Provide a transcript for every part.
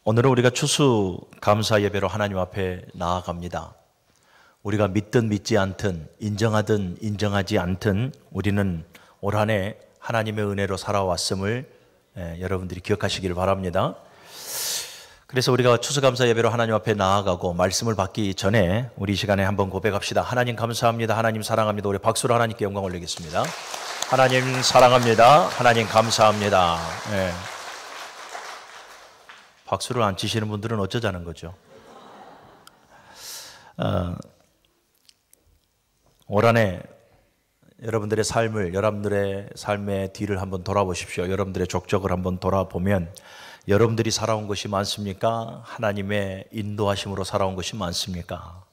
오늘은 우리가 추수 감사 예배로 하나님 앞에 나아갑니다. 우리가 믿든 믿지 않든 인정하든 인정하지 않든 우리는 올 한 해 하나님의 은혜로 살아왔음을 여러분들이 기억하시기를 바랍니다. 그래서 우리가 추수감사 예배로 하나님 앞에 나아가고 말씀을 받기 전에 우리 이 시간에 한번 고백합시다. 하나님 감사합니다. 하나님 사랑합니다. 우리 박수로 하나님께 영광 올리겠습니다. 하나님 사랑합니다. 하나님 감사합니다. 네. 박수를 안 치시는 분들은 어쩌자는 거죠. 올 한 해 여러분들의 삶의 뒤를 한번 돌아보십시오. 여러분들의 족적을 한번 돌아보면 여러분들이 살아온 것이 많습니까? 하나님의 인도하심으로 살아온 것이 많습니까?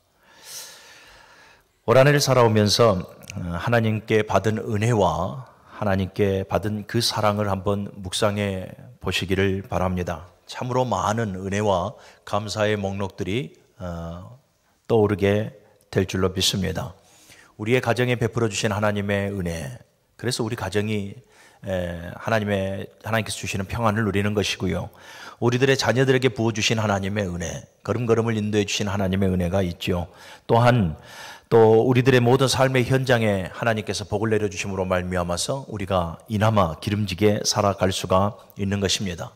올 한 해를 살아오면서 하나님께 받은 은혜와 하나님께 받은 그 사랑을 한번 묵상해 보시기를 바랍니다. 참으로 많은 은혜와 감사의 목록들이 떠오르게 될 줄로 믿습니다. 우리의 가정에 베풀어 주신 하나님의 은혜, 그래서 우리 가정이 하나님께서 주시는 평안을 누리는 것이고요. 우리들의 자녀들에게 부어주신 하나님의 은혜, 걸음걸음을 인도해 주신 하나님의 은혜가 있죠. 또한 또 우리들의 모든 삶의 현장에 하나님께서 복을 내려주심으로 말미암아서 우리가 이나마 기름지게 살아갈 수가 있는 것입니다.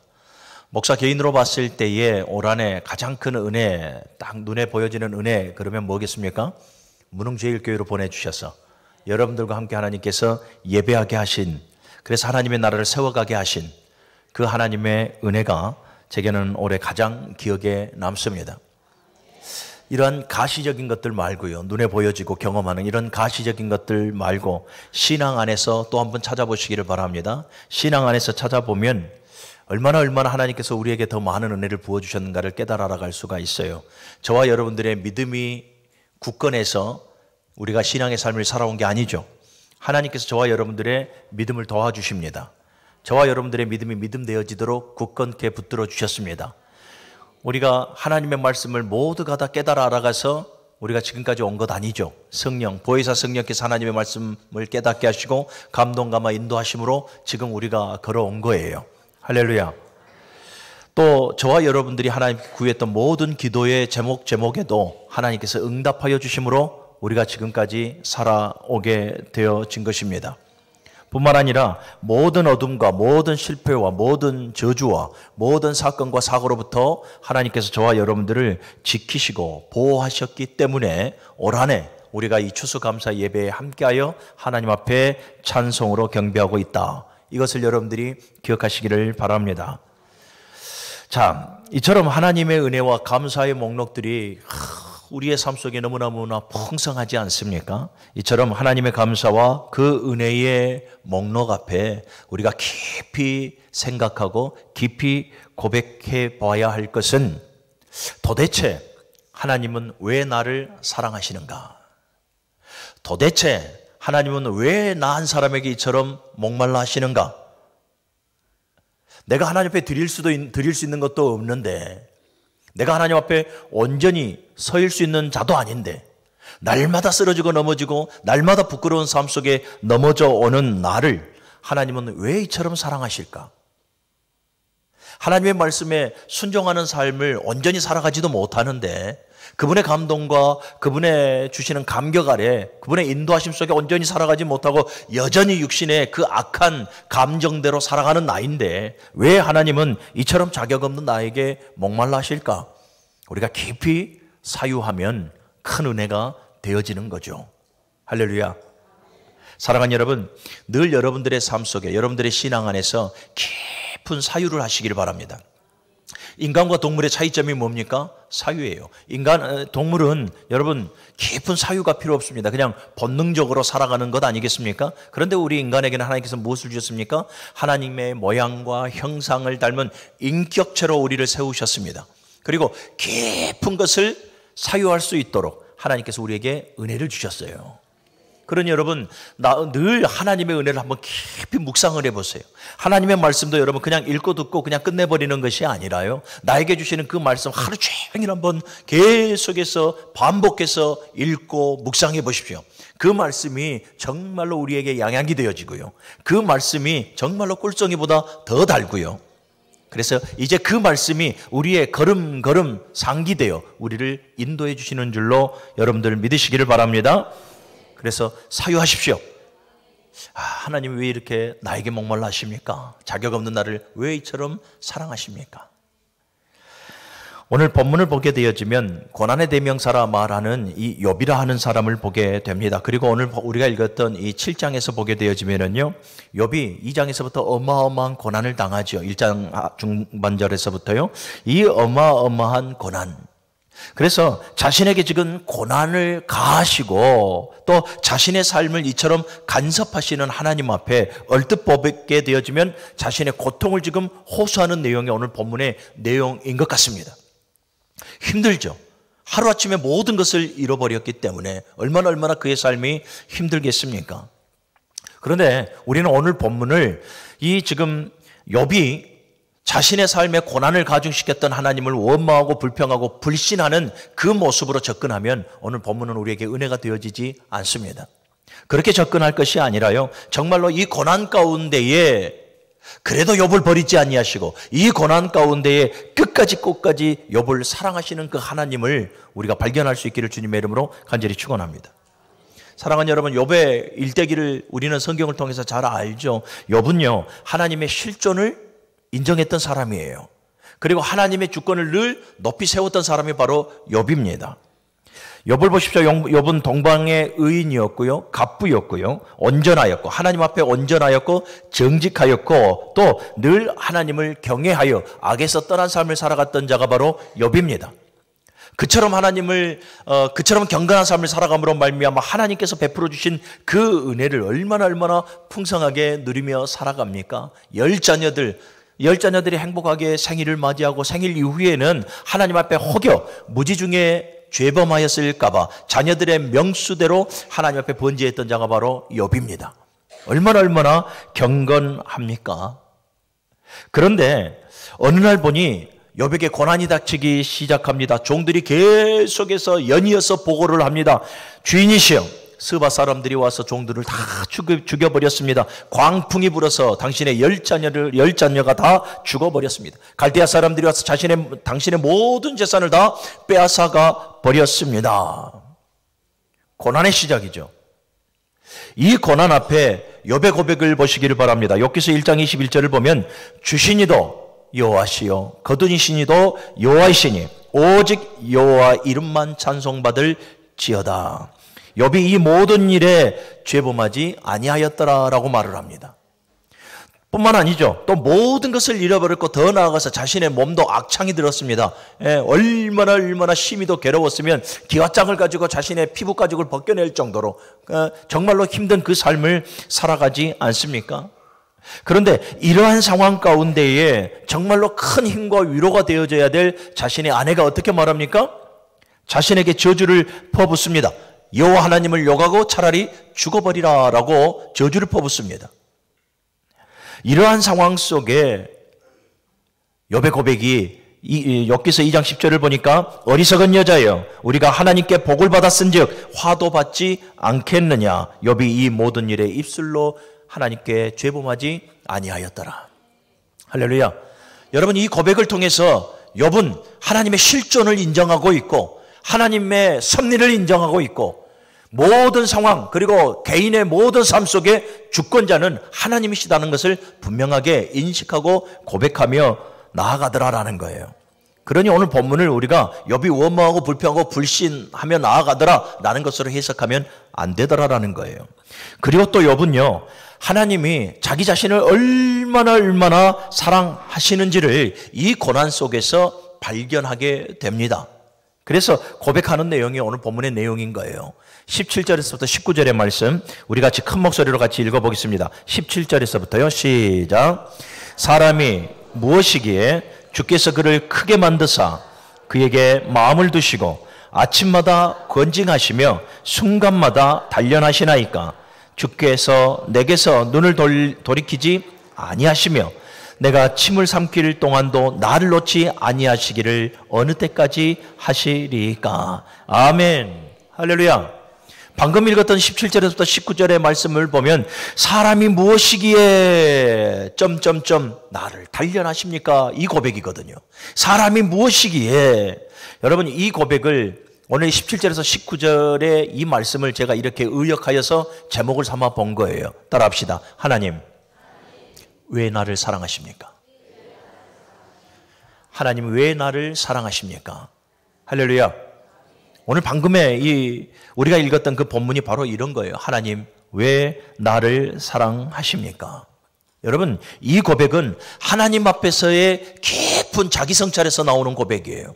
목사 개인으로 봤을 때에 올 한 해 가장 큰 은혜, 딱 눈에 보여지는 은혜, 그러면 뭐겠습니까? 문흥제일교회로 보내주셔서 여러분들과 함께 하나님께서 예배하게 하신, 그래서 하나님의 나라를 세워가게 하신 그 하나님의 은혜가 제게는 올해 가장 기억에 남습니다. 이러한 가시적인 것들 말고요, 눈에 보여지고 경험하는 이런 가시적인 것들 말고 신앙 안에서 또 한번 찾아보시기를 바랍니다. 신앙 안에서 찾아보면 얼마나 하나님께서 우리에게 더 많은 은혜를 부어주셨는가를 깨달아 알아갈 수가 있어요. 저와 여러분들의 믿음이 굳건해서 우리가 신앙의 삶을 살아온 게 아니죠. 하나님께서 저와 여러분들의 믿음을 도와주십니다. 저와 여러분들의 믿음이 믿음되어지도록 굳건케 붙들어 주셨습니다. 우리가 하나님의 말씀을 모두가 다 깨달아 알아가서 우리가 지금까지 온 것 아니죠. 성령, 보혜사 성령께서 하나님의 말씀을 깨닫게 하시고 감동감화 인도하심으로 지금 우리가 걸어온 거예요. 할렐루야. 또 저와 여러분들이 하나님께 구했던 모든 기도의 제목에도 하나님께서 응답하여 주심으로 우리가 지금까지 살아오게 되어진 것입니다. 뿐만 아니라 모든 어둠과 모든 실패와 모든 저주와 모든 사건과 사고로부터 하나님께서 저와 여러분들을 지키시고 보호하셨기 때문에 올 한 해 우리가 이 추수감사 예배에 함께하여 하나님 앞에 찬송으로 경배하고 있다. 이것을 여러분들이 기억하시기를 바랍니다. 자, 이처럼 하나님의 은혜와 감사의 목록들이 우리의 삶 속에 너무나 풍성하지 않습니까? 이처럼 하나님의 감사와 그 은혜의 목록 앞에 우리가 깊이 생각하고 깊이 고백해 봐야 할 것은 도대체 하나님은 왜 나를 사랑하시는가? 도대체 하나님은 왜 나 한 사람에게 이처럼 목말라 하시는가? 내가 하나님 앞에 드릴 수 있는 것도 없는데, 내가 하나님 앞에 온전히 서일 수 있는 자도 아닌데, 날마다 쓰러지고 넘어지고 날마다 부끄러운 삶 속에 넘어져 오는 나를 하나님은 왜 이처럼 사랑하실까? 하나님의 말씀에 순종하는 삶을 온전히 살아가지도 못하는데 그분의 감동과 그분의 주시는 감격 아래 그분의 인도하심 속에 온전히 살아가지 못하고 여전히 육신의 그 악한 감정대로 살아가는 나인데 왜 하나님은 이처럼 자격 없는 나에게 목말라 하실까? 우리가 깊이 사유하면 큰 은혜가 되어지는 거죠. 할렐루야. 사랑하는 여러분, 늘 여러분들의 삶 속에 여러분들의 신앙 안에서 깊은 사유를 하시길 바랍니다. 인간과 동물의 차이점이 뭡니까? 사유예요. 동물은 여러분 깊은 사유가 필요 없습니다. 그냥 본능적으로 살아가는 것 아니겠습니까? 그런데 우리 인간에게는 하나님께서 무엇을 주셨습니까? 하나님의 모양과 형상을 닮은 인격체로 우리를 세우셨습니다. 그리고 깊은 것을 사유할 수 있도록 하나님께서 우리에게 은혜를 주셨어요. 그러니 여러분, 늘 하나님의 은혜를 한번 깊이 묵상을 해보세요. 하나님의 말씀도 여러분 그냥 읽고 듣고 그냥 끝내버리는 것이 아니라요, 나에게 주시는 그 말씀 하루 종일 한번 계속해서 반복해서 읽고 묵상해 보십시오. 그 말씀이 정말로 우리에게 양약이 되어지고요, 그 말씀이 정말로 꿀송이보다 더 달고요, 그래서 이제 그 말씀이 우리의 걸음걸음 상기되어 우리를 인도해 주시는 줄로 여러분들 믿으시기를 바랍니다. 그래서 사유하십시오. 하나님 왜 이렇게 나에게 목말라 하십니까? 자격 없는 나를 왜 이처럼 사랑하십니까? 오늘 본문을 보게 되어지면 고난의 대명사라 말하는 이 욥이라 하는 사람을 보게 됩니다. 그리고 오늘 우리가 읽었던 이 7장에서 보게 되어지면은요, 욥이 2장에서부터 어마어마한 고난을 당하죠. 1장 중반절에서부터요. 이 어마어마한 고난. 그래서 자신에게 지금 고난을 가하시고 또 자신의 삶을 이처럼 간섭하시는 하나님 앞에 얼뜻 보게 되어지면 자신의 고통을 지금 호소하는 내용이 오늘 본문의 내용인 것 같습니다. 힘들죠. 하루아침에 모든 것을 잃어버렸기 때문에 얼마나 그의 삶이 힘들겠습니까? 그런데 우리는 오늘 본문을 이 지금 욥이 자신의 삶에 고난을 가중시켰던 하나님을 원망하고 불평하고 불신하는 그 모습으로 접근하면 오늘 본문은 우리에게 은혜가 되어지지 않습니다. 그렇게 접근할 것이 아니라요, 정말로 이 고난 가운데에 그래도 욥을 버리지 아니하시고 이 고난 가운데에 끝까지 욥을 사랑하시는 그 하나님을 우리가 발견할 수 있기를 주님의 이름으로 간절히 축원합니다. 사랑하는 여러분, 욥의 일대기를 우리는 성경을 통해서 잘 알죠. 욥은요, 하나님의 실존을 인정했던 사람이에요. 그리고 하나님의 주권을 늘 높이 세웠던 사람이 바로 욥입니다. 욥을 보십시오. 욥은 동방의 의인이었고요, 갑부였고요, 온전하였고 하나님 앞에 온전하였고 정직하였고 또 늘 하나님을 경외하여 악에서 떠난 삶을 살아갔던 자가 바로 욥입니다. 그처럼 그처럼 경건한 삶을 살아감으로 말미암아 하나님께서 베풀어 주신 그 은혜를 얼마나 풍성하게 누리며 살아갑니까? 열 자녀들이 행복하게 생일을 맞이하고 생일 이후에는 하나님 앞에 혹여 무지 중에 죄범하였을까봐 자녀들의 명수대로 하나님 앞에 번제했던 자가 바로 욥입니다. 얼마나 경건합니까? 그런데 어느 날 보니 욥에게 고난이 닥치기 시작합니다. 종들이 계속해서 연이어서 보고를 합니다. 주인이시여, 스바 사람들이 와서 종들을 다 죽여버렸습니다. 광풍이 불어서 당신의 열 자녀가 다 죽어버렸습니다. 갈대아 사람들이 와서 당신의 모든 재산을 다 빼앗아가 버렸습니다. 고난의 시작이죠. 이 고난 앞에 욥의 고백을 보시기를 바랍니다. 욥기서 1장 21절을 보면 주시니도 여호와시요 거두니시니도 여호와이시니 오직 여호와 이름만 찬송받을지어다. 욥이 이 모든 일에 죄범하지 아니하였더라라고 말을 합니다. 뿐만 아니죠. 또 모든 것을 잃어버렸고 더 나아가서 자신의 몸도 악창이 들었습니다. 얼마나 심히도 괴로웠으면 기와장을 가지고 자신의 피부 가죽을 벗겨낼 정도로 정말로 힘든 그 삶을 살아가지 않습니까? 그런데 이러한 상황 가운데에 정말로 큰 힘과 위로가 되어져야 될 자신의 아내가 어떻게 말합니까? 자신에게 저주를 퍼붓습니다. 여호와 하나님을 욕하고 차라리 죽어버리라라고 저주를 퍼붓습니다. 이러한 상황 속에 욥의 고백이 욥기서 2장 10절을 보니까 어리석은 여자여 우리가 하나님께 복을 받았은즉 화도 받지 않겠느냐. 욥이 이 모든 일에 입술로 하나님께 죄범하지 아니하였더라. 할렐루야. 여러분, 이 고백을 통해서 욥은 하나님의 실존을 인정하고 있고 하나님의 섭리를 인정하고 있고 모든 상황 그리고 개인의 모든 삶 속에 주권자는 하나님이시다는 것을 분명하게 인식하고 고백하며 나아가더라라는 거예요. 그러니 오늘 본문을 우리가 욥이 원망하고 불평하고 불신하며 나아가더라라는 것으로 해석하면 안 되더라라는 거예요. 그리고 또 욥은요, 하나님이 자기 자신을 얼마나 사랑하시는지를 이 고난 속에서 발견하게 됩니다. 그래서 고백하는 내용이 오늘 본문의 내용인 거예요. 17절에서부터 19절의 말씀 우리 같이 큰 목소리로 같이 읽어보겠습니다. 17절에서부터요. 시작. 사람이 무엇이기에 주께서 그를 크게 만드사 그에게 마음을 두시고 아침마다 권징하시며 순간마다 단련하시나이까. 주께서 내게서 눈을 돌이키지 아니하시며 내가 침을 삼킬 동안도 나를 놓지 아니하시기를 어느 때까지 하시리까. 아멘. 할렐루야. 방금 읽었던 17절에서부터 19절의 말씀을 보면 사람이 무엇이기에 점점점 나를 단련하십니까? 이 고백이거든요. 사람이 무엇이기에. 여러분, 이 고백을 오늘 17절에서 19절의 이 말씀을 제가 이렇게 의역하여서 제목을 삼아 본 거예요. 따라합시다. 하나님, 왜 나를 사랑하십니까? 하나님, 왜 나를 사랑하십니까? 할렐루야. 오늘 방금의 우리가 읽었던 그 본문이 바로 이런 거예요. 하나님, 왜 나를 사랑하십니까? 여러분, 이 고백은 하나님 앞에서의 깊은 자기 성찰에서 나오는 고백이에요.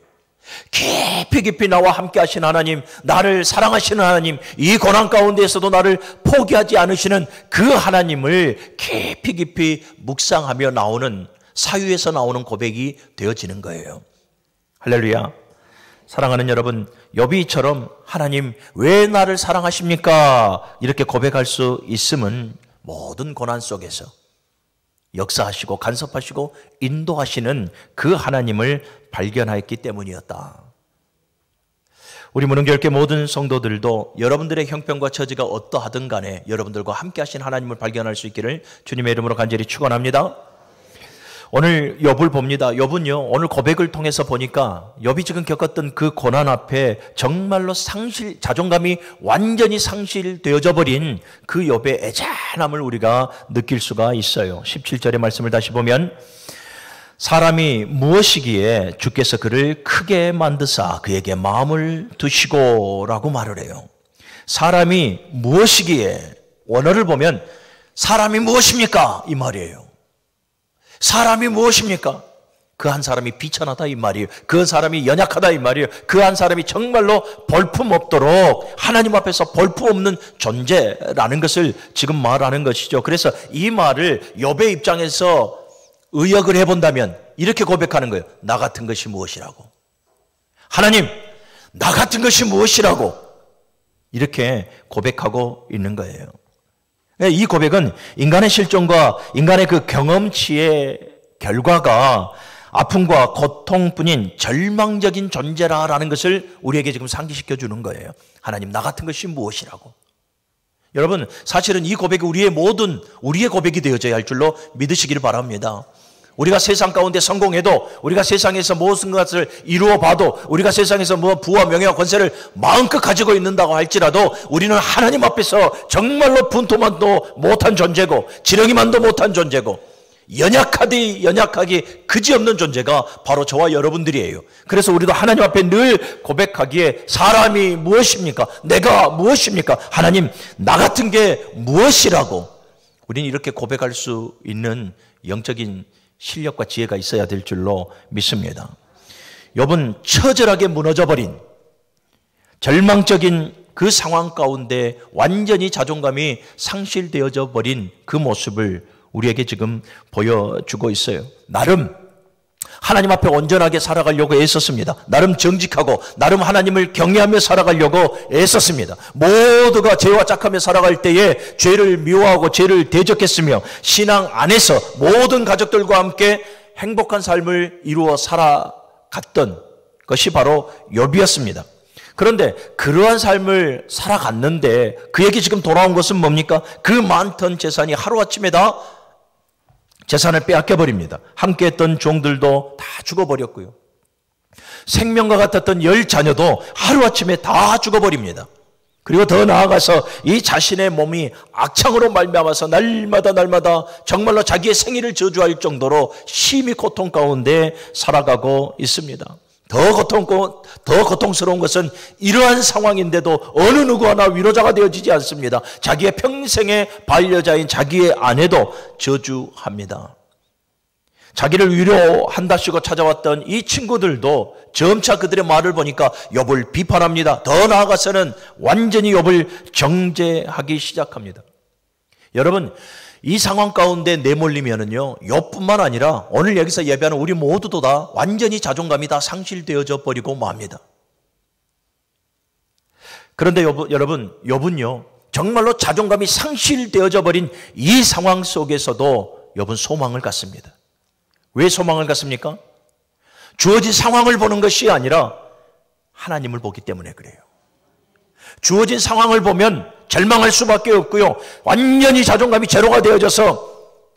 깊이 나와 함께 하신 하나님, 나를 사랑하시는 하나님, 이 고난 가운데에서도 나를 포기하지 않으시는 그 하나님을 깊이 묵상하며 나오는, 사유에서 나오는 고백이 되어지는 거예요. 할렐루야. 사랑하는 여러분, 욥이처럼 하나님 왜 나를 사랑하십니까? 이렇게 고백할 수 있음은 모든 고난 속에서 역사하시고 간섭하시고 인도하시는 그 하나님을 발견하였기 때문이었다. 우리 무능교회 모든 성도들도 여러분들의 형편과 처지가 어떠하든 간에 여러분들과 함께 하신 하나님을 발견할 수 있기를 주님의 이름으로 간절히 축원합니다. 오늘 욥을 봅니다. 욥은요, 오늘 고백을 통해서 보니까 욥이 지금 겪었던 그 고난 앞에 정말로 자존감이 완전히 상실되어져 버린 그 욥의 애잔함을 우리가 느낄 수가 있어요. 17절의 말씀을 다시 보면 사람이 무엇이기에 주께서 그를 크게 만드사 그에게 마음을 두시고 라고 말을 해요. 사람이 무엇이기에, 원어를 보면 사람이 무엇입니까? 이 말이에요. 사람이 무엇입니까? 그 한 사람이 비천하다 이 말이에요. 그 한 사람이 연약하다 이 말이에요. 그 한 사람이 정말로 볼품없도록 하나님 앞에서 볼품없는 존재라는 것을 지금 말하는 것이죠. 그래서 이 말을 욥의 입장에서 의역을 해본다면 이렇게 고백하는 거예요. 나 같은 것이 무엇이라고. 하나님, 나 같은 것이 무엇이라고. 이렇게 고백하고 있는 거예요. 이 고백은 인간의 실존과 인간의 그 경험치의 결과가 아픔과 고통뿐인 절망적인 존재라는 것을 우리에게 지금 상기시켜 주는 거예요. 하나님, 나 같은 것이 무엇이라고. 여러분, 사실은 이 고백이 우리의 고백이 되어져야 할 줄로 믿으시기를 바랍니다. 우리가 세상 가운데 성공해도, 우리가 세상에서 무엇인 것을 이루어 봐도, 우리가 세상에서 부와 명예와 권세를 마음껏 가지고 있는다고 할지라도 우리는 하나님 앞에서 정말로 분토만도 못한 존재고 지렁이만도 못한 존재고 연약하기 그지없는 존재가 바로 저와 여러분들이에요. 그래서 우리도 하나님 앞에 늘 고백하기에 사람이 무엇입니까? 내가 무엇입니까? 하나님, 나 같은 게 무엇이라고. 우리는 이렇게 고백할 수 있는 영적인 실력과 지혜가 있어야 될 줄로 믿습니다. 욥은 처절하게 무너져버린 절망적인 그 상황 가운데 완전히 자존감이 상실되어져 버린 그 모습을 우리에게 지금 보여주고 있어요. 나름 하나님 앞에 온전하게 살아가려고 애썼습니다. 나름 정직하고 나름 하나님을 경외하며 살아가려고 애썼습니다. 모두가 죄와 짝하며 살아갈 때에 죄를 미워하고 죄를 대적했으며 신앙 안에서 모든 가족들과 함께 행복한 삶을 이루어 살아갔던 것이 바로 욥이었습니다. 그런데 그러한 삶을 살아갔는데 그에게 지금 돌아온 것은 뭡니까? 그 많던 재산이 하루아침에 다 재산을 빼앗겨버립니다. 함께했던 종들도 다 죽어버렸고요. 생명과 같았던 10자녀도 하루아침에 다 죽어버립니다. 그리고 더 나아가서 이 자신의 몸이 악창으로 말미암아서 날마다 정말로 자기의 생일을 저주할 정도로 심히 고통 가운데 살아가고 있습니다. 더 고통스러운 것은 이러한 상황인데도 어느 누구 하나 위로자가 되어지지 않습니다. 자기의 평생의 반려자인 자기의 아내도 저주합니다. 자기를 위로한다시고 찾아왔던 이 친구들도 점차 그들의 말을 보니까 욥을 비판합니다. 더 나아가서는 완전히 욥을 정죄하기 시작합니다. 여러분, 이 상황 가운데 내몰리면은요, 욥뿐만 아니라 오늘 여기서 예배하는 우리 모두도 다 완전히 자존감이 다 상실되어져 버리고 맙니다. 그런데 여러분, 욥은요, 정말로 자존감이 상실되어져 버린 이 상황 속에서도 욥은 소망을 갖습니다. 왜 소망을 갖습니까? 주어진 상황을 보는 것이 아니라 하나님을 보기 때문에 그래요. 주어진 상황을 보면 절망할 수밖에 없고요. 완전히 자존감이 제로가 되어져서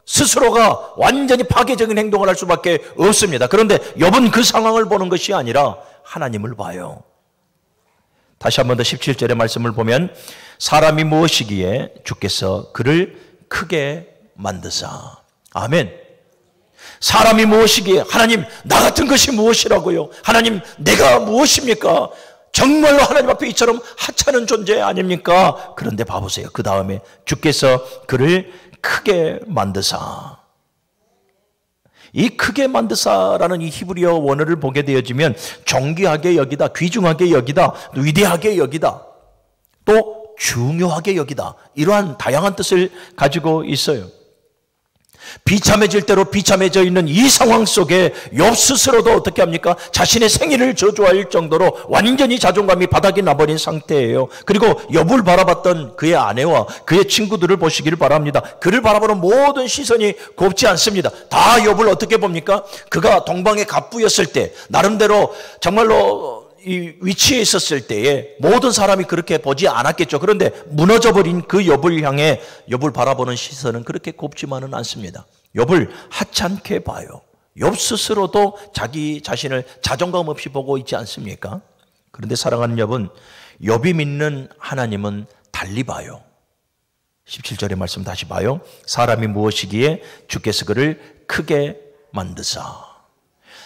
스스로가 완전히 파괴적인 행동을 할 수밖에 없습니다. 그런데 욥은 그 상황을 보는 것이 아니라 하나님을 봐요. 다시 한 번 더 17절의 말씀을 보면 사람이 무엇이기에 주께서 그를 크게 만드사. 아멘. 사람이 무엇이기에, 하나님 나 같은 것이 무엇이라고요? 하나님 내가 무엇입니까? 정말로 하나님 앞에 이처럼 하찮은 존재 아닙니까? 그런데 봐보세요. 그 다음에 주께서 그를 크게 만드사. 이 크게 만드사라는 이 히브리어 원어를 보게 되어지면 존귀하게 여기다, 귀중하게 여기다, 위대하게 여기다, 또 중요하게 여기다, 이러한 다양한 뜻을 가지고 있어요. 비참해질 대로 비참해져 있는 이 상황 속에 욥 스스로도 어떻게 합니까? 자신의 생일을 저주할 정도로 완전히 자존감이 바닥이 나버린 상태예요. 그리고 욥을 바라봤던 그의 아내와 그의 친구들을 보시기를 바랍니다. 그를 바라보는 모든 시선이 곱지 않습니다. 다 욥을 어떻게 봅니까? 그가 동방의 갑부였을 때, 나름대로 정말로 이 위치에 있었을 때에 모든 사람이 그렇게 보지 않았겠죠. 그런데 무너져버린 그 욥을 향해 욥을 바라보는 시선은 그렇게 곱지만은 않습니다. 욥을 하찮게 봐요. 욥 스스로도 자기 자신을 자존감 없이 보고 있지 않습니까? 그런데 사랑하는 욥은 욥이 믿는 하나님은 달리 봐요. 17절의 말씀 다시 봐요. 사람이 무엇이기에 주께서 그를 크게 만드사.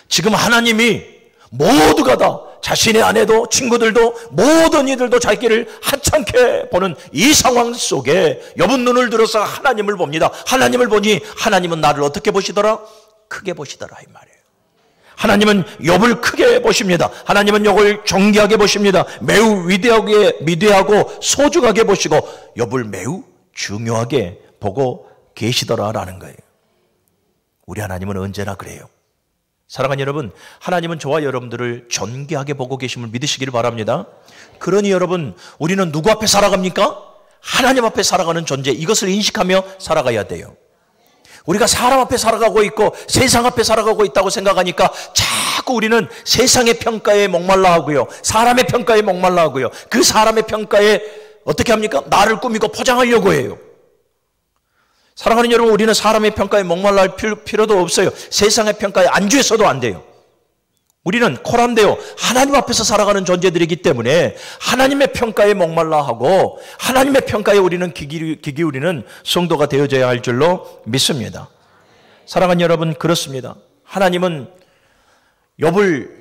지금 하나님이 모두가 다, 자신의 아내도 친구들도 모든 이들도 자기를 하찮게 보는 이 상황 속에 욥은 눈을 들어서 하나님을 봅니다. 하나님을 보니 하나님은 나를 어떻게 보시더라? 크게 보시더라, 이 말이에요. 하나님은 욥을 크게 보십니다. 하나님은 욥을 존귀하게 보십니다. 매우 위대하고 소중하게 보시고 욥을 매우 중요하게 보고 계시더라라는 거예요. 우리 하나님은 언제나 그래요. 사랑하는 여러분, 하나님은 저와 여러분들을 존귀하게 보고 계심을 믿으시기를 바랍니다. 그러니 여러분, 우리는 누구 앞에 살아갑니까? 하나님 앞에 살아가는 존재, 이것을 인식하며 살아가야 돼요. 우리가 사람 앞에 살아가고 있고 세상 앞에 살아가고 있다고 생각하니까 자꾸 우리는 세상의 평가에 목말라 하고요, 사람의 평가에 목말라 하고요, 그 사람의 평가에 어떻게 합니까? 나를 꾸미고 포장하려고 해요. 사랑하는 여러분, 우리는 사람의 평가에 목말라 할 필요도 없어요. 세상의 평가에 안주해서도 안 돼요. 우리는 코란데요, 하나님 앞에서 살아가는 존재들이기 때문에 하나님의 평가에 목말라 하고 하나님의 평가에 우리는 귀 기울이는 성도가 되어져야 할 줄로 믿습니다. 사랑하는 여러분, 그렇습니다. 하나님은 욥을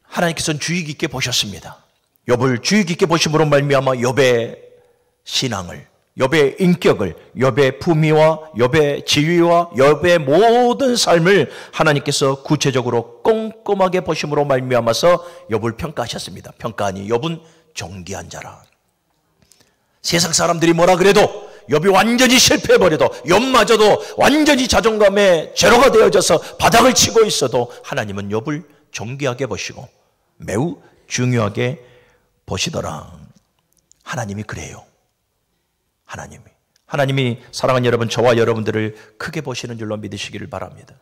하나님께서는 주의 깊게 보셨습니다. 욥을 주의 깊게 보심으로 말미암아 욥의 신앙을, 욥의 인격을, 욥의 품위와 욥의 지위와 욥의 모든 삶을 하나님께서 구체적으로 꼼꼼하게 보심으로 말미암아서 욥을 평가하셨습니다. 평가하니 욥은 존귀한 자라. 세상 사람들이 뭐라 그래도, 욥이 완전히 실패해버려도, 욥마저도 완전히 자존감에 제로가 되어져서 바닥을 치고 있어도 하나님은 욥을 존귀하게 보시고 매우 중요하게 보시더라. 하나님이 그래요. 하나님이 사랑하는 여러분, 저와 여러분들을 크게 보시는 줄로 믿으시기를 바랍니다.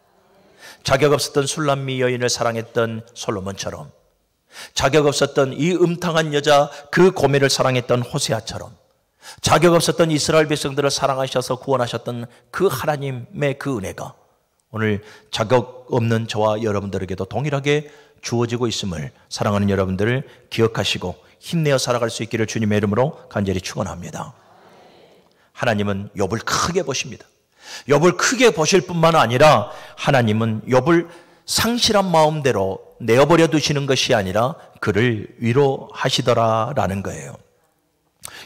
자격 없었던 술람미 여인을 사랑했던 솔로몬처럼, 자격 없었던 이 음탕한 여자 그 고멜을 사랑했던 호세아처럼, 자격 없었던 이스라엘 백성들을 사랑하셔서 구원하셨던 그 하나님의 그 은혜가 오늘 자격 없는 저와 여러분들에게도 동일하게 주어지고 있음을 사랑하는 여러분들을 기억하시고 힘내어 살아갈 수 있기를 주님의 이름으로 간절히 축원합니다. 하나님은 욥을 크게 보십니다. 욥을 크게 보실 뿐만 아니라 하나님은 욥을 상실한 마음대로 내어버려 두시는 것이 아니라 그를 위로하시더라라는 거예요.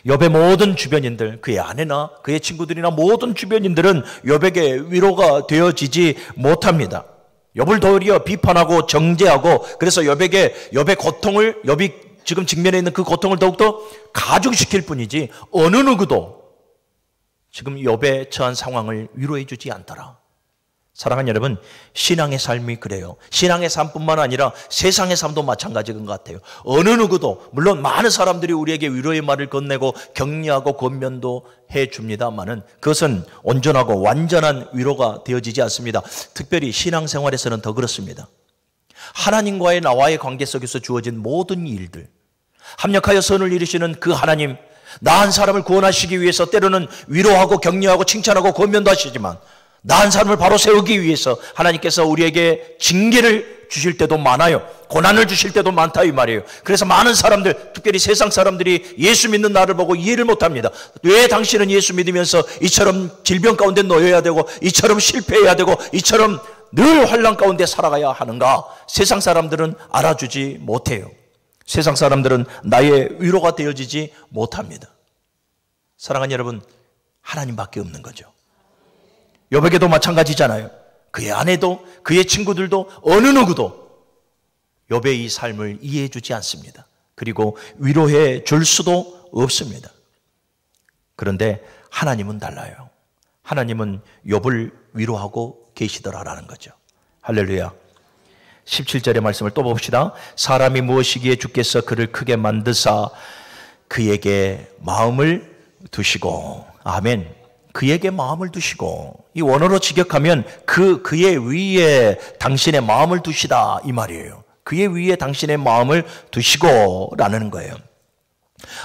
욥의 모든 주변인들, 그의 아내나 그의 친구들이나 모든 주변인들은 욥에게 위로가 되어지지 못합니다. 욥을 도리어 비판하고 정죄하고, 그래서 욥의 고통을, 욥이 지금 직면해 있는 그 고통을 더욱더 가중시킬 뿐이지 어느 누구도 지금 욥의 처한 상황을 위로해 주지 않더라. 사랑하는 여러분, 신앙의 삶이 그래요. 신앙의 삶뿐만 아니라 세상의 삶도 마찬가지인 것 같아요. 어느 누구도, 물론 많은 사람들이 우리에게 위로의 말을 건네고 격려하고 권면도 해줍니다만은 그것은 온전하고 완전한 위로가 되어지지 않습니다. 특별히 신앙생활에서는 더 그렇습니다. 하나님과의 나와의 관계 속에서 주어진 모든 일들, 합력하여 선을 이루시는 그 하나님, 나한 사람을 구원하시기 위해서 때로는 위로하고 격려하고 칭찬하고 권면도 하시지만 나한 사람을 바로 세우기 위해서 하나님께서 우리에게 징계를 주실 때도 많아요. 고난을 주실 때도 많다 이 말이에요. 그래서 많은 사람들, 특별히 세상 사람들이 예수 믿는 나를 보고 이해를 못합니다. 왜 당신은 예수 믿으면서 이처럼 질병 가운데 놓여야 되고 이처럼 실패해야 되고 이처럼 늘 환난 가운데 살아가야 하는가? 세상 사람들은 알아주지 못해요. 세상 사람들은 나의 위로가 되어지지 못합니다. 사랑하는 여러분, 하나님밖에 없는 거죠. 욥에게도 마찬가지잖아요. 그의 아내도 그의 친구들도 어느 누구도 욥의 이 삶을 이해해 주지 않습니다. 그리고 위로해 줄 수도 없습니다. 그런데 하나님은 달라요. 하나님은 욥을 위로하고 계시더라라는 거죠. 할렐루야. 17절의 말씀을 또 봅시다. 사람이 무엇이기에 주께서 그를 크게 만드사 그에게 마음을 두시고. 아멘. 그에게 마음을 두시고. 이 원어로 직역하면 그의 위에 당신의 마음을 두시다 이 말이에요. 그의 위에 당신의 마음을 두시고 라는 거예요.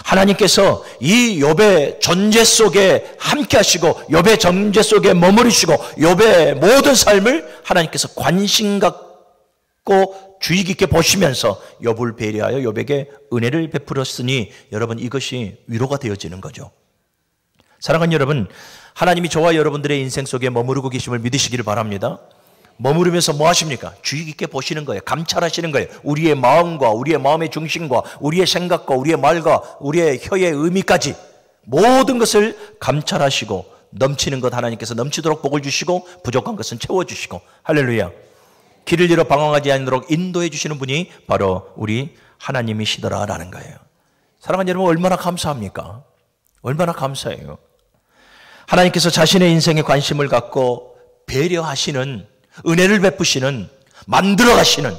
하나님께서 이 욥의 존재 속에 함께 하시고 욥의 존재 속에 머무르시고 욥의 모든 삶을 하나님께서 관심 갖고 주의 깊게 보시면서 욥을 배려하여 욥에게 은혜를 베풀었으니 여러분 이것이 위로가 되어지는 거죠. 사랑하는 여러분, 하나님이 저와 여러분들의 인생 속에 머무르고 계심을 믿으시기를 바랍니다. 머무르면서 뭐 하십니까? 주의 깊게 보시는 거예요. 감찰하시는 거예요. 우리의 마음과 우리의 마음의 중심과 우리의 생각과 우리의 말과 우리의 혀의 의미까지 모든 것을 감찰하시고 넘치는 것 하나님께서 넘치도록 복을 주시고 부족한 것은 채워주시고 할렐루야. 길을 잃어 방황하지 않도록 인도해 주시는 분이 바로 우리 하나님이시더라라는 거예요. 사랑하는 여러분, 얼마나 감사합니까? 얼마나 감사해요. 하나님께서 자신의 인생에 관심을 갖고 배려하시는, 은혜를 베푸시는, 만들어가시는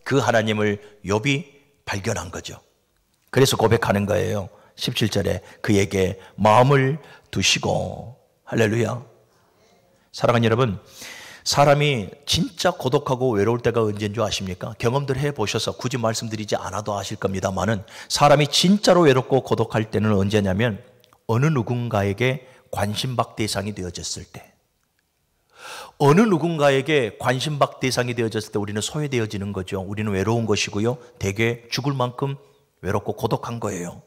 그 하나님을 욥이 발견한 거죠. 그래서 고백하는 거예요. 17절에 그에게 마음을 두시고. 할렐루야. 사랑하는 여러분, 사람이 진짜 고독하고 외로울 때가 언제인 줄 아십니까? 경험들 해보셔서 굳이 말씀드리지 않아도 아실 겁니다만은 사람이 진짜로 외롭고 고독할 때는 언제냐면 어느 누군가에게 관심받 대상이 되어졌을 때, 어느 누군가에게 관심받 대상이 되어졌을 때 우리는 소외되어지는 거죠. 우리는 외로운 것이고요. 대개 죽을 만큼 외롭고 고독한 거예요.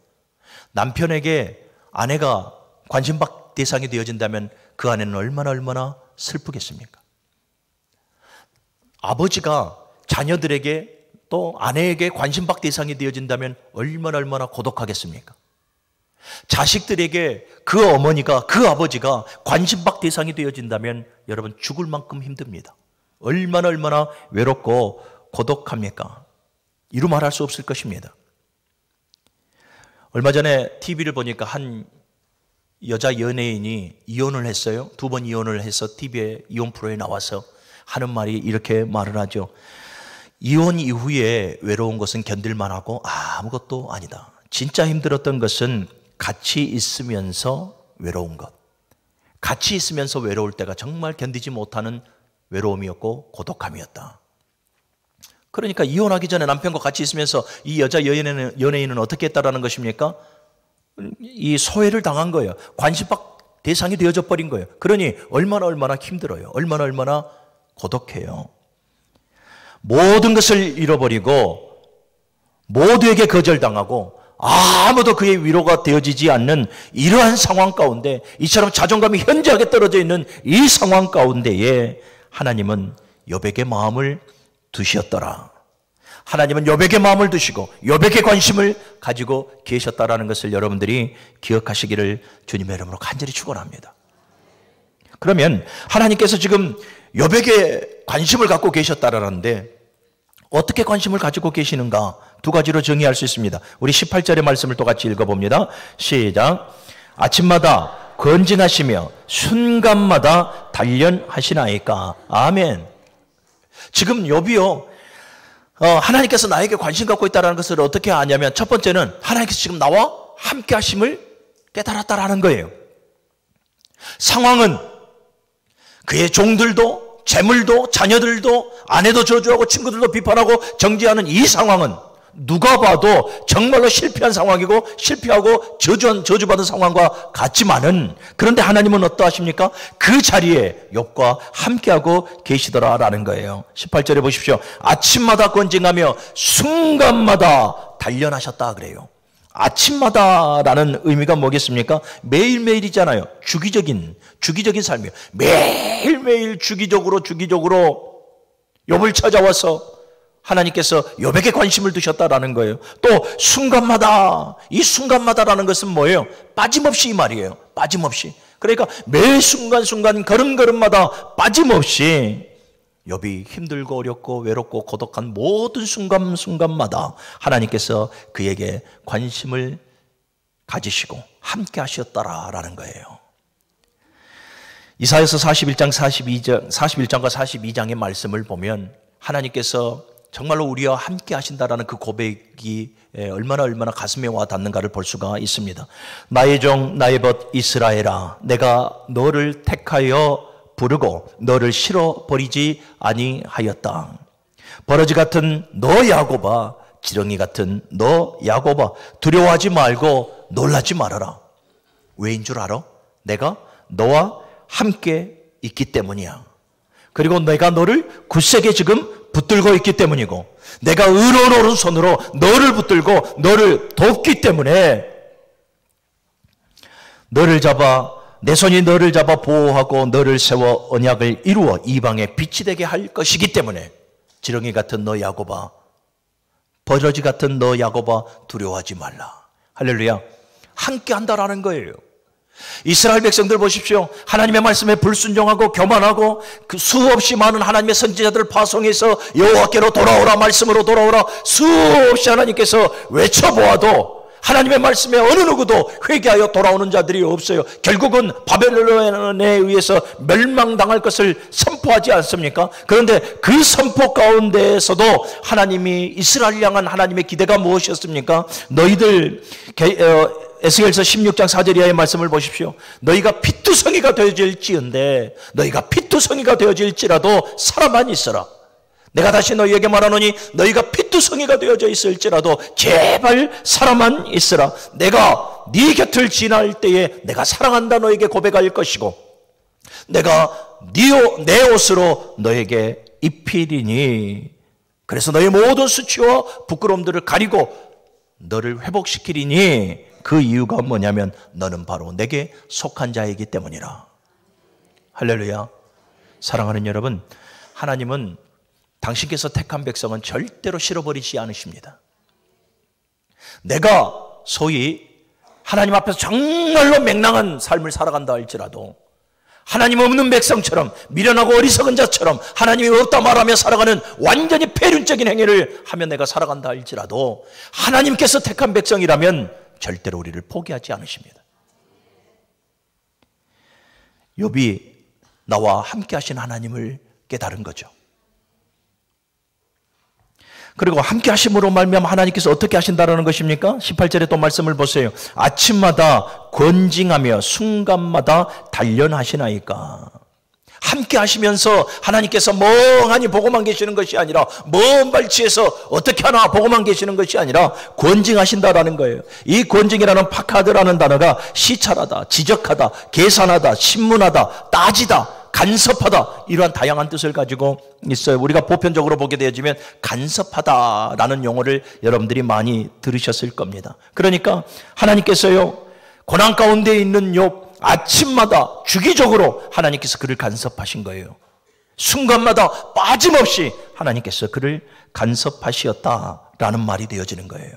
남편에게 아내가 관심받 대상이 되어진다면 그 아내는 얼마나 슬프겠습니까? 아버지가 자녀들에게 또 아내에게 관심받 대상이 되어진다면 얼마나 고독하겠습니까? 자식들에게 그 어머니가, 그 아버지가 관심받 대상이 되어진다면 여러분 죽을 만큼 힘듭니다. 얼마나 외롭고 고독합니까? 이루 말할 수 없을 것입니다. 얼마 전에 TV를 보니까 한 여자 연예인이 이혼을 했어요. 2번 이혼을 해서 TV에 이혼 프로에 나와서 하는 말이 이렇게 말을 하죠. 이혼 이후에 외로운 것은 견딜만하고 아무것도 아니다. 진짜 힘들었던 것은 같이 있으면서 외로운 것. 같이 있으면서 외로울 때가 정말 견디지 못하는 외로움이었고 고독함이었다. 그러니까 이혼하기 전에 남편과 같이 있으면서 이 여자 연예인은 어떻게 했다라는 것입니까? 이 소외를 당한 거예요. 관심받 대상이 되어져 버린 거예요. 그러니 얼마나 힘들어요. 얼마나 고독해요. 모든 것을 잃어버리고 모두에게 거절당하고 아무도 그의 위로가 되어지지 않는 이러한 상황 가운데, 이처럼 자존감이 현저하게 떨어져 있는 이 상황 가운데에 하나님은 욥에게 마음을 두셨더라. 하나님은 욥에게 마음을 두시고 욥에게 관심을 가지고 계셨다라는 것을 여러분들이 기억하시기를 주님의 이름으로 간절히 축원합니다. 그러면 하나님께서 지금 욥에게 관심을 갖고 계셨다라는데 어떻게 관심을 가지고 계시는가? 2가지로 정의할 수 있습니다. 우리 18절의 말씀을 또 같이 읽어봅니다. 시작. 아침마다 건진하시며 순간마다 단련하시나이까. 아멘. 지금 욥이요, 하나님께서 나에게 관심 갖고 있다는 것을 어떻게 아냐면 첫 번째는 하나님께서 지금 나와 함께 하심을 깨달았다라는 거예요. 상황은 그의 종들도 재물도 자녀들도 아내도 저주하고 친구들도 비판하고 정죄하는 이 상황은 누가 봐도 정말로 실패한 상황이고 실패하고 저주받은 상황과 같지만은, 그런데 하나님은 어떠하십니까? 그 자리에 욥과 함께하고 계시더라라는 거예요. 18절에 보십시오. 아침마다 권징하며 순간마다 단련하셨다 그래요. 아침마다라는 의미가 뭐겠습니까? 매일매일이잖아요. 주기적인 삶이에요. 매일매일 주기적으로 욥을 찾아와서 하나님께서 욥에게 관심을 두셨다라는 거예요. 또 순간마다, 이 순간마다라는 것은 뭐예요? 빠짐없이 이 말이에요. 빠짐없이. 그러니까 매 순간순간 걸음걸음마다 빠짐없이 욥이 힘들고 어렵고 외롭고 고독한 모든 순간순간마다 하나님께서 그에게 관심을 가지시고 함께 하셨다라는 거예요. 이사야서 41장과 42장의 말씀을 보면 하나님께서 정말로 우리와 함께 하신다라는 그 고백이 얼마나 가슴에 와 닿는가를 볼 수가 있습니다. 나의 종 나의 벗 이스라엘아, 내가 너를 택하여 부르고 너를 실어버리지 아니하였다. 버러지 같은 너 야곱아, 지렁이 같은 너 야곱아, 두려워하지 말고 놀라지 말아라. 왜인 줄 알아? 내가 너와 함께 있기 때문이야. 그리고 내가 너를 굳세게 지금 붙들고 있기 때문이고, 내가 의로운 오른손으로 너를 붙들고 너를 돕기 때문에 내 손이 너를 잡아 보호하고 너를 세워 언약을 이루어 이방에 빛이 되게 할 것이기 때문에 지렁이 같은 너 야곱아, 버러지 같은 너 야곱아, 두려워하지 말라. 할렐루야. 함께 한다라는 거예요. 이스라엘 백성들 보십시오. 하나님의 말씀에 불순종하고 교만하고 그 수없이 많은 하나님의 선지자들을 파송해서 여호와께로 돌아오라, 말씀으로 돌아오라 수없이 하나님께서 외쳐보아도 하나님의 말씀에 어느 누구도 회개하여 돌아오는 자들이 없어요. 결국은 바벨론에 의해서 멸망당할 것을 선포하지 않습니까? 그런데 그 선포 가운데에서도 하나님이 이스라엘 향한 하나님의 기대가 무엇이었습니까? 너희들 에스겔서 16장 4절 이하의 말씀을 보십시오. 너희가 피투성이가 되어질지언데, 너희가 피투성이가 되어질지라도 살아만 있어라. 내가 다시 너희에게 말하노니 너희가 피투성이가 되어져 있을지라도 제발 살아만 있으라. 내가 네 곁을 지날 때에 내가 사랑한다 너에게 고백할 것이고, 내가 내 옷으로 너에게 입히리니, 그래서 너의 모든 수치와 부끄러움들을 가리고 너를 회복시키리니, 그 이유가 뭐냐면 너는 바로 내게 속한 자이기 때문이라. 할렐루야. 사랑하는 여러분, 하나님은 당신께서 택한 백성은 절대로 실어버리지 않으십니다. 내가 소위 하나님 앞에서 정말로 맹랑한 삶을 살아간다 할지라도, 하나님 없는 백성처럼 미련하고 어리석은 자처럼 하나님이 없다 말하며 살아가는 완전히 폐륜적인 행위를 하며 내가 살아간다 할지라도, 하나님께서 택한 백성이라면 절대로 우리를 포기하지 않으십니다. 욥이 나와 함께 하신 하나님을 깨달은 거죠. 그리고 함께 하심으로 말미암아 하나님께서 어떻게 하신다라는 것입니까? 18절에 또 말씀을 보세요. 아침마다 권징하며 순간마다 단련하시나이까. 함께 하시면서 하나님께서 멍하니 보고만 계시는 것이 아니라, 먼 발치에서 어떻게 하나 보고만 계시는 것이 아니라 권징하신다라는 거예요. 이 권징이라는 파카드라는 단어가 시찰하다, 지적하다, 계산하다, 신문하다, 따지다, 간섭하다, 이러한 다양한 뜻을 가지고 있어요. 우리가 보편적으로 보게 되어지면 간섭하다라는 용어를 여러분들이 많이 들으셨을 겁니다. 그러니까 하나님께서요, 고난 가운데 있는 욥 아침마다 주기적으로 하나님께서 그를 간섭하신 거예요. 순간마다 빠짐없이 하나님께서 그를 간섭하시었다라는 말이 되어지는 거예요.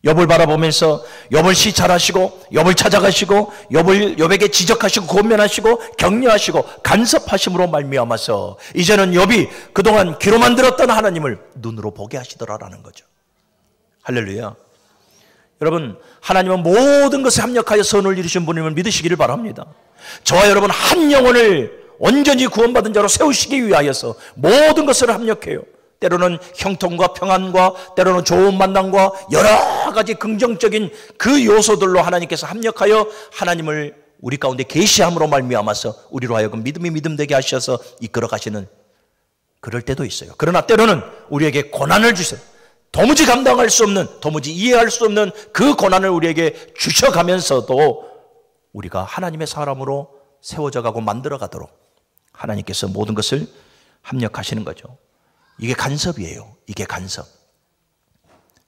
욥을 바라보면서 욥을 시찰하시고 욥을 찾아가시고 욥에게 지적하시고 권면하시고 격려하시고 간섭하심으로 말미암아서 이제는 욥이 그동안 귀로만 들었던 하나님을 눈으로 보게 하시더라라는 거죠. 할렐루야. 여러분, 하나님은 모든 것에 합력하여 선을 이루신 분임을 믿으시기를 바랍니다. 저와 여러분 한 영혼을 온전히 구원받은 자로 세우시기 위하여서 모든 것을 합력해요. 때로는 형통과 평안과 때로는 좋은 만남과 여러 가지 긍정적인 그 요소들로 하나님께서 합력하여 하나님을 우리 가운데 계시함으로 말미암아서 우리로 하여금 믿음이 믿음되게 하셔서 이끌어 가시는 그럴 때도 있어요. 그러나 때로는 우리에게 고난을 주세요. 도무지 감당할 수 없는, 도무지 이해할 수 없는 그 고난을 우리에게 주셔가면서도 우리가 하나님의 사람으로 세워져 가고 만들어 가도록 하나님께서 모든 것을 합력하시는 거죠. 이게 간섭이에요. 이게 간섭.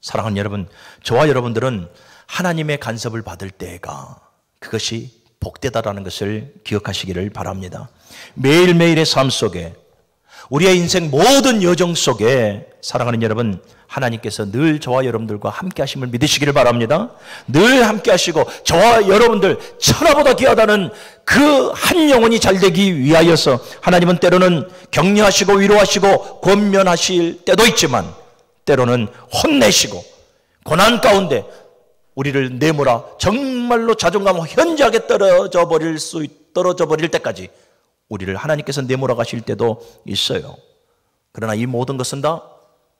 사랑하는 여러분, 저와 여러분들은 하나님의 간섭을 받을 때가 그것이 복되다라는 것을 기억하시기를 바랍니다. 매일매일의 삶 속에, 우리의 인생 모든 여정 속에 사랑하는 여러분, 하나님께서 늘 저와 여러분들과 함께 하심을 믿으시기를 바랍니다. 늘 함께 하시고 저와 여러분들 천하보다 귀하다는 그 한 영혼이 잘 되기 위하여서 하나님은 때로는 격려하시고 위로하시고 권면하실 때도 있지만 때로는 혼내시고 고난 가운데 우리를 내몰아 정말로 자존감 현저하게 떨어져 버릴 때까지 우리를 하나님께서 내몰아 가실 때도 있어요. 그러나 이 모든 것은 다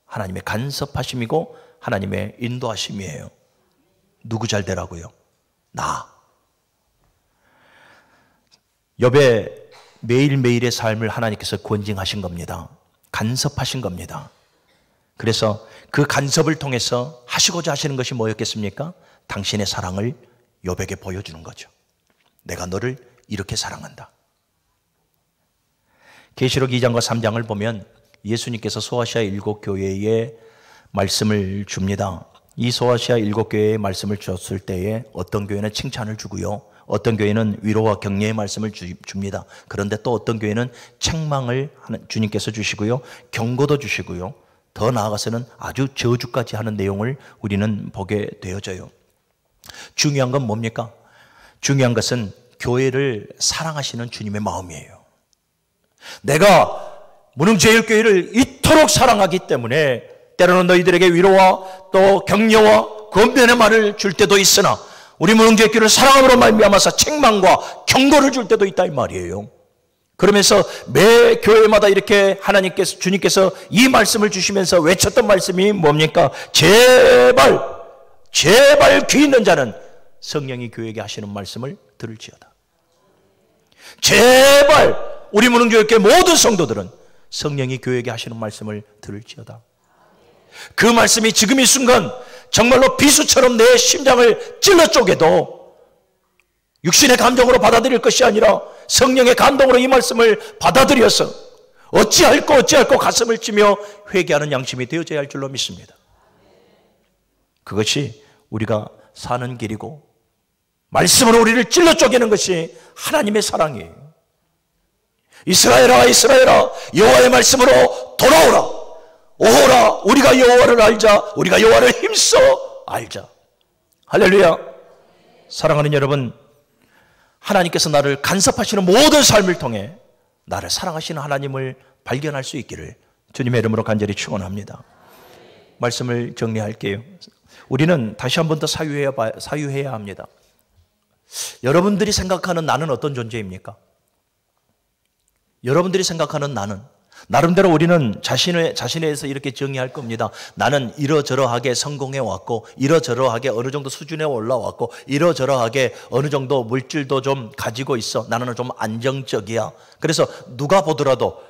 하나님의 간섭하심이고 하나님의 인도하심이에요. 누구 잘 되라고요? 나. 욥의 매일매일의 삶을 하나님께서 권징하신 겁니다. 간섭하신 겁니다. 그래서 그 간섭을 통해서 하시고자 하시는 것이 뭐였겠습니까? 당신의 사랑을 욥에게 보여주는 거죠. 내가 너를 이렇게 사랑한다. 계시록 2장과 3장을 보면 예수님께서 소아시아 7교회에 말씀을 줍니다. 이 소아시아 7교회에 말씀을 줬을 때에 어떤 교회는 칭찬을 주고요, 어떤 교회는 위로와 격려의 말씀을 줍니다. 그런데 또 어떤 교회는 책망을 주님께서 주시고요, 경고도 주시고요, 더 나아가서는 아주 저주까지 하는 내용을 우리는 보게 되어져요. 중요한 건 뭡니까? 중요한 것은 교회를 사랑하시는 주님의 마음이에요. 내가 무능제일교회를 이토록 사랑하기 때문에 때로는 너희들에게 위로와 또 격려와 권면의 말을 줄 때도 있으나 우리 무능제일교회를 사랑함으로 말미암아서 책망과 경고를 줄 때도 있다 이 말이에요. 그러면서 매 교회마다 이렇게 하나님께서, 주님께서 이 말씀을 주시면서 외쳤던 말씀이 뭡니까? 제발 귀 있는 자는 성령이 교회에게 하시는 말씀을 들을지어다. 제발 우리 무능교회 모든 성도들은 성령이 교회에게 하시는 말씀을 들을지어다. 그 말씀이 지금 이 순간 정말로 비수처럼 내 심장을 찔러 쪼개도 육신의 감정으로 받아들일 것이 아니라 성령의 감동으로 이 말씀을 받아들여서 어찌할꼬 가슴을 치며 회개하는 양심이 되어져야 할 줄로 믿습니다. 그것이 우리가 사는 길이고 말씀으로 우리를 찔러 쪼개는 것이 하나님의 사랑이에요. 이스라엘아 여호와의 말씀으로 돌아오라. 오호라 우리가 여호와를 알자. 우리가 여호와를 힘써 알자. 할렐루야. 사랑하는 여러분, 하나님께서 나를 간섭하시는 모든 삶을 통해 나를 사랑하시는 하나님을 발견할 수 있기를 주님의 이름으로 간절히 축원합니다. 말씀을 정리할게요. 우리는 다시 한 번 더 사유해야 합니다. 여러분들이 생각하는 나는 어떤 존재입니까? 여러분들이 생각하는 나는, 나름대로 우리는 자신에 대해서 이렇게 정의할 겁니다. 나는 이러저러하게 성공해 왔고, 이러저러하게 어느 정도 수준에 올라왔고, 이러저러하게 어느 정도 물질도 좀 가지고 있어. 나는 좀 안정적이야. 그래서 누가 보더라도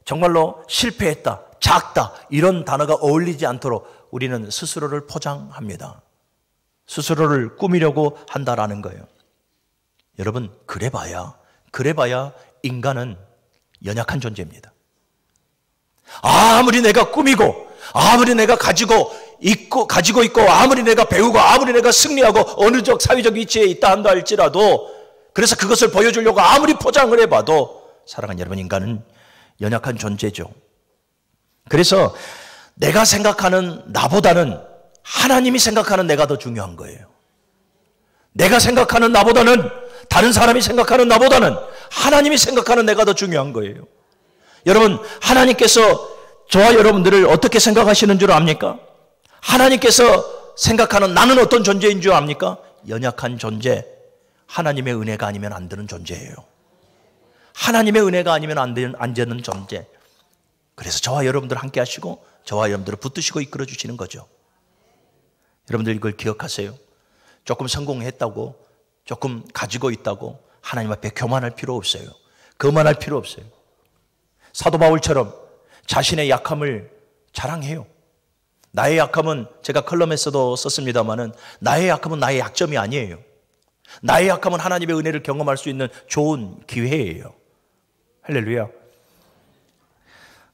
정말로 실패했다, 작다 이런 단어가 어울리지 않도록 우리는 스스로를 포장합니다. 스스로를 꾸미려고 한다라는 거예요. 여러분, 그래봐야 인간은 연약한 존재입니다. 아무리 내가 꾸미고, 아무리 내가 가지고 있고, 아무리 내가 배우고, 아무리 내가 승리하고 어느 적 사회적 위치에 있다 한다 할지라도, 그래서 그것을 보여주려고 아무리 포장을 해봐도 사랑하는 여러분, 인간은 연약한 존재죠. 그래서 내가 생각하는 나보다는 하나님이 생각하는 내가 더 중요한 거예요. 내가 생각하는 나보다는, 다른 사람이 생각하는 나보다는 하나님이 생각하는 내가 더 중요한 거예요. 여러분, 하나님께서 저와 여러분들을 어떻게 생각하시는 줄 압니까? 하나님께서 생각하는 나는 어떤 존재인 줄 압니까? 연약한 존재, 하나님의 은혜가 아니면 안 되는 존재예요. 하나님의 은혜가 아니면 안 되는 존재. 그래서 저와 여러분들 함께 하시고 저와 여러분들을 붙드시고 이끌어 주시는 거죠. 여러분들 이걸 기억하세요. 조금 성공했다고, 조금 가지고 있다고 하나님 앞에 교만할 필요 없어요. 거만할 필요 없어요. 사도 바울처럼 자신의 약함을 자랑해요. 나의 약함은 제가 컬럼에서도 썼습니다마는 나의 약함은 나의 약점이 아니에요. 나의 약함은 하나님의 은혜를 경험할 수 있는 좋은 기회예요. 할렐루야.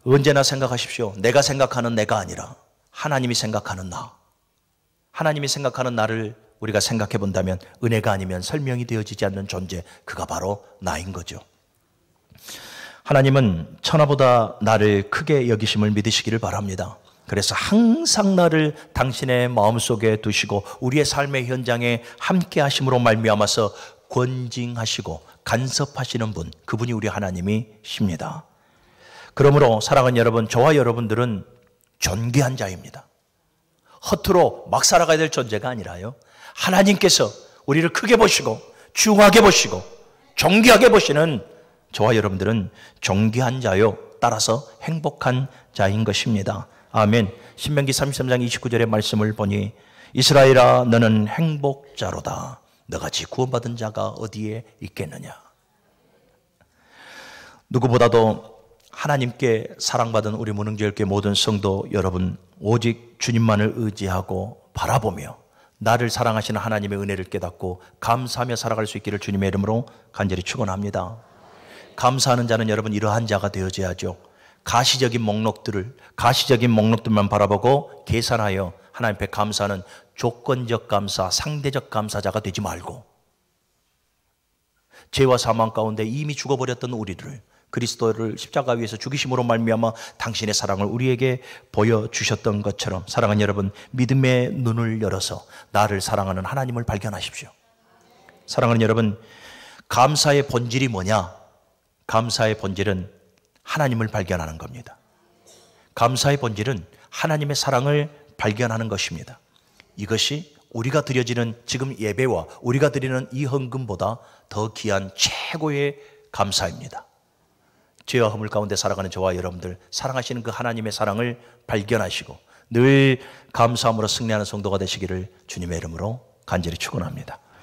언제나 생각하십시오. 내가 생각하는 내가 아니라 하나님이 생각하는 나. 하나님이 생각하는 나를 우리가 생각해 본다면 은혜가 아니면 설명이 되어지지 않는 존재, 그가 바로 나인 거죠. 하나님은 천하보다 나를 크게 여기심을 믿으시기를 바랍니다. 그래서 항상 나를 당신의 마음속에 두시고 우리의 삶의 현장에 함께 하심으로 말미암아서 권징하시고 간섭하시는 분, 그분이 우리 하나님이십니다. 그러므로 사랑하는 여러분, 저와 여러분들은 존귀한 자입니다. 허투루 막 살아가야 될 존재가 아니라요, 하나님께서 우리를 크게 보시고 중하게 보시고 존귀하게 보시는 저와 여러분들은 존귀한 자요, 따라서 행복한 자인 것입니다. 아멘. 신명기 33장 29절의 말씀을 보니 이스라엘아 너는 행복자로다. 너같이 구원받은 자가 어디에 있겠느냐. 누구보다도 하나님께 사랑받은 우리 문흥교회 모든 성도 여러분, 오직 주님만을 의지하고 바라보며 나를 사랑하시는 하나님의 은혜를 깨닫고 감사하며 살아갈 수 있기를 주님의 이름으로 간절히 축원합니다. 감사하는 자는 여러분 이러한 자가 되어져야죠. 가시적인 목록들만 바라보고 계산하여 하나님 앞에 감사하는 조건적 감사, 상대적 감사자가 되지 말고, 죄와 사망 가운데 이미 죽어버렸던 우리를 그리스도를 십자가 위에서 죽이심으로 말미암아 당신의 사랑을 우리에게 보여주셨던 것처럼, 사랑하는 여러분, 믿음의 눈을 열어서 나를 사랑하는 하나님을 발견하십시오. 사랑하는 여러분, 감사의 본질이 뭐냐? 감사의 본질은 하나님을 발견하는 겁니다. 감사의 본질은 하나님의 사랑을 발견하는 것입니다. 이것이 우리가 드려지는 지금 예배와 우리가 드리는 이 헌금보다 더 귀한 최고의 감사입니다. 죄와 허물 가운데 살아가는 저와 여러분들, 사랑하시는 그 하나님의 사랑을 발견하시고 늘 감사함으로 승리하는 성도가 되시기를 주님의 이름으로 간절히 축원합니다.